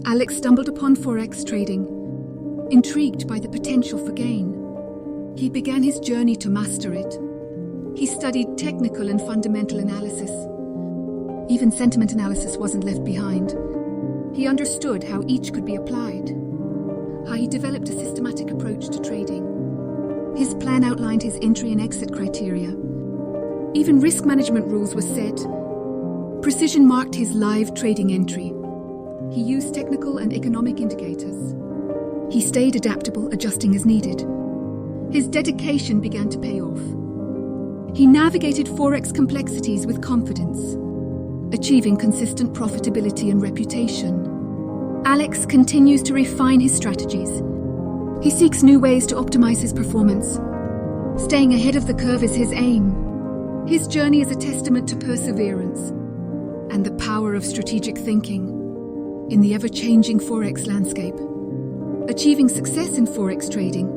Alex stumbled upon Forex trading, intrigued by the potential for gain. He began his journey to master it. He studied technical and fundamental analysis. Even sentiment analysis wasn't left behind. He understood how each could be applied, how he developed a systematic approach to trading. His plan outlined his entry and exit criteria. Even risk management rules were set. Precision marked his live trading entry. He used technical and economic indicators. He stayed adaptable, adjusting as needed. His dedication began to pay off. He navigated Forex complexities with confidence, achieving consistent profitability and reputation. Alex continues to refine his strategies. He seeks new ways to optimize his performance. Staying ahead of the curve is his aim. His journey is a testament to perseverance and the power of strategic thinking in the ever-changing Forex landscape. Achieving success in Forex trading